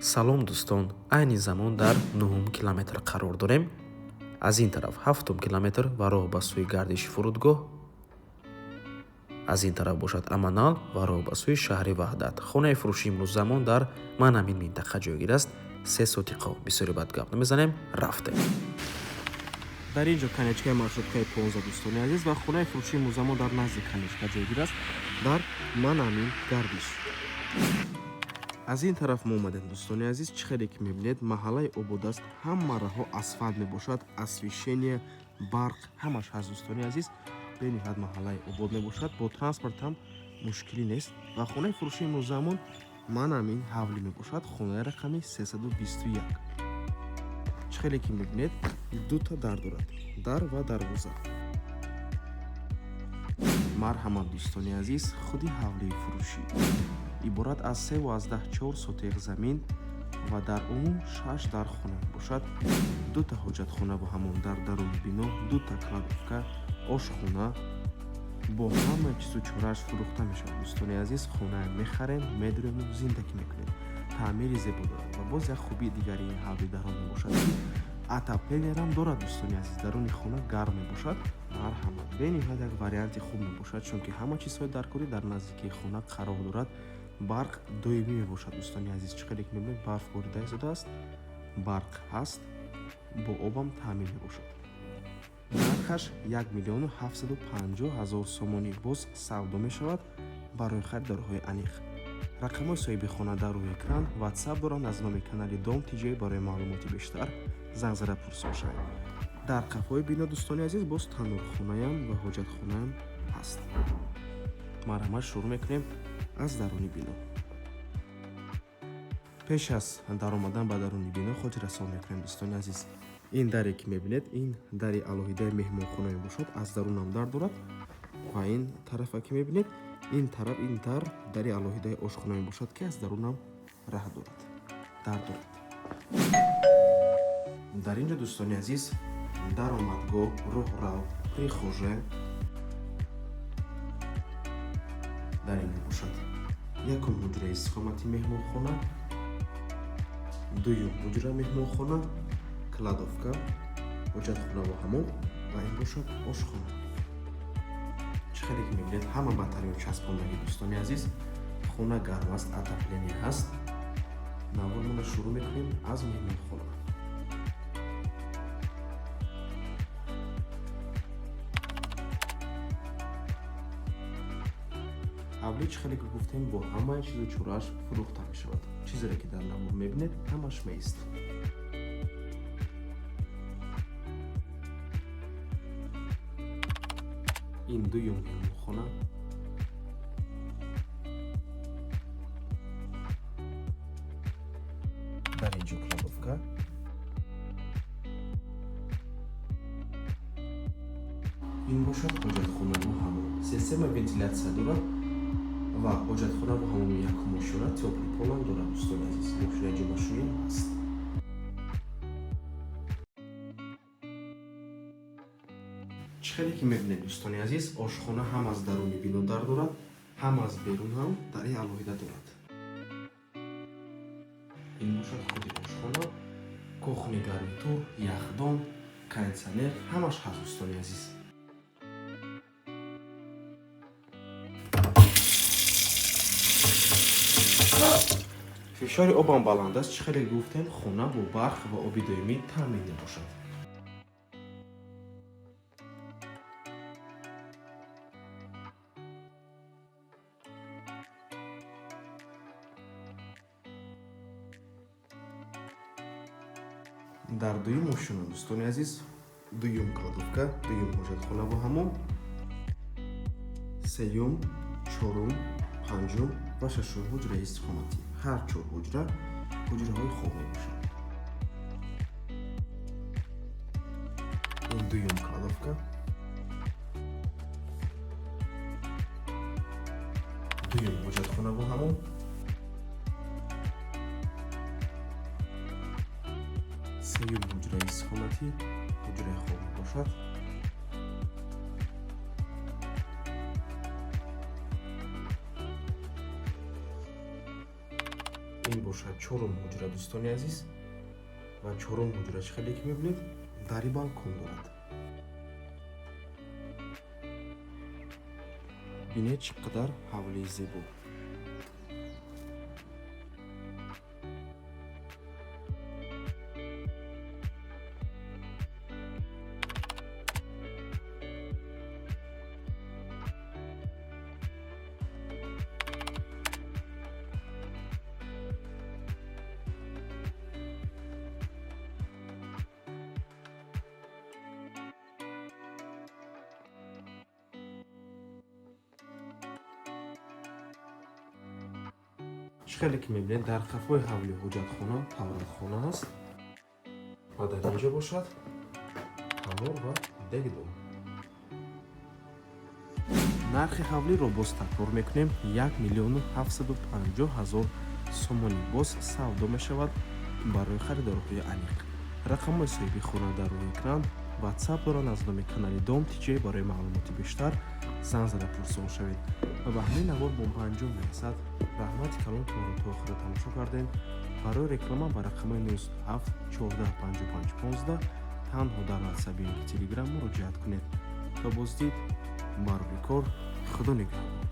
салом дӯстон, айни замон дар 9 километр қарор дорем. Аз ин тараф 7 километр ва роҳ ба сӯи гардиши фурудгоҳ. Аз ин тараф бошад Аманал ва роҳ ба сӯи шаҳри Ваҳдат. Хонаи фурӯши имрӯз замон дар ман ҳамин минтақа ҷойгир аст. 3 соати қов. Бисёри бад гап намезанем, рафтем. дар ин ҷо канечкаи маршруткаи 15 дӯстони азиз ва хонаи фурӯши имрӯз замон дар назди канечка ҷойгир аст дар Манамин гардиш. аз ин тараф мо омадем дӯстони азиз. чӣ хеле ки мебинед маҳаллаи обод аст. ҳама раҳо асфалт мебошад, освещение, барқ ҳамаш ҳаст дӯстони азиз. бениҳад маҳаллаи обод мебошад, бо транспорт ҳам мушкилӣ нест ва хонаи фурӯши имрӯз замон Манамин ҳавлӣ мебошад, хонаи рақами 321. чӣ хеле ки мебинед дута дар дорад, дар ва дарвоза. марҳамат дӯстони азиз, худи ҳавлии фурӯшӣ иборат аз 3,4 сотиқ замин ва дар умум 6 дар хона мебошад. дута ҳоҷатхона ва ҳамон дар даруни бино, дута кладовка, ошхона бо ҳама чизу чорааш фурӯхта мешавад дӯстони азиз. хона мехарем, медурему, зиндагӣ мекунем. таъмири зебо дорад ва боз як хубии дигари ин ҳавли дарон мебошад ки отоплениярам дорад дӯстони азиз. даруни хона гарм мебошад. марҳамат, бениҳоят як варианти хуб мебошад, чунки ҳама чизҳои даркорӣ дар наздикии хона қарор дорад. барқ доимӣ мебошад дӯстони азиз. чӣ хеле ки мебинед барф борида истодааст, барқ ҳаст, бо обам таъмин мебошад. нархаш 1,750,000 сомонӣ боз савдо мешавад барои харидорҳои аниқ. рақамҳои соҳиби хона дар рӯи экран. ватсап доранд. аз номи канали Дом Тиҷоӣ барои маълумоти бештар занг зада пурсош шавед. дар қафои бино дӯстони азиз боз танӯрхонаям ва ҳоҷатхонаям ҳаст. марҳамат, шурӯъ мекунем аз даруни бино. пеш аз даромадан ба даруни бино хотиррасон мекунем дӯстони азиз. ин даре ки мебинед, ин дари алоҳидаи меҳмонхона мебошад. аз дарунам дар дорад ва ин тарафа ки мебинед, ин тараф ин дар дари алоҳидаи ошхона мебошад ки аз дарунам раҳ дорад, дар дорад. дар ин ҷо дӯстони азиз даромадгоҳ, роҳрав, прихожа дар ин мебошад. якум ҳуҷраи истиқомати меҳмонхона, дуюм ҳуҷра меҳмонхона, кладовка, ҳоҷатхона ва ҳамон ва ин бошад ошхона. чӣ хеле ки мебинед ҳама ба тармим часпондагӣ дӯстони азиз. хона гарм аст, отопление ҳаст. навбармона шурӯъ мекунем аз меҳмонхона. ҳавлӣ чӣ хеле ки гуфтем бо ҳамаи чизу чорааш фурӯхта мешавад. чизере ки дар навбар мебинед ҳамаш меист. ин дуюм меҳмонхона, дар ин ҷо кладовка, ин бошад ҳоҷатхона ва ҳамон. система вентилятсия дорад ва ҳоҷатхона ва ҳамон якум мошина теплый полам дорад дӯстони азиз. мошинаи ҷомашӯӣ ҳаст. чӣ хеле ки мебинед дӯстони азиз, ошхона ҳам аз даруни бино дар дорад, ҳам аз берун ҳам дари алоҳида дорад. ин бошад худи ошхона, кухни гарнитур, яхдон, кондитсионер ҳамаш ҳаст дӯстони азиз. фишори обам баланд аст. чӣ хеле гуфтем хона бо барқ ва оби доимӣ таъмин мебошад. дар дуюм мошина дӯстони азиз, дуюм кладовка, дуюм ҳоҷатхона ва ҳамон, сеюм, чорум, панҷум ва шашум ҳуҷраи истиқоматӣ. ҳар чор ҳуҷра ҳуҷраҳои хоб мебошад. ин дуюм кладовка, дуюм ҳоҷатхона ва ҳамон, сеюм ҳуҷраи истиқоматӣ, ҳуҷраи хоб мебошад. ин бошад бошад 4 ҳуҷра дӯстони азиз ва 4 ҳуҷраш хеле ки мебинед дари балкон дорад. бинед чӣ қадар ҳавлии зебо. хеле ки мебинед дар қафои ҳавли ҳуҷҷатхона тавратхона аст ва дар инҷо бошад ҳамор ва дегдом. нархи ҳавлиро боз такрор мекунем 1,750,000 сомонӣ боз савдо мешавад барои харидорҳои аниқ. рақамҳои соҳиби хона дар рӯи экран ватсап доранд. аз номи канали дом тиҷей барои маълумоти бештар занг зада пурсон шавед ва ба ҳамин навор бо ма анҷом мерасад. раҳмати калонтонро то охира тамошо кардем. барои реклама ба рақамҳои 97 14 55 15 танҳо дар ватсаби ё телеграм муроҷиат кунед. то боздид барои кор худо нигаҳбон.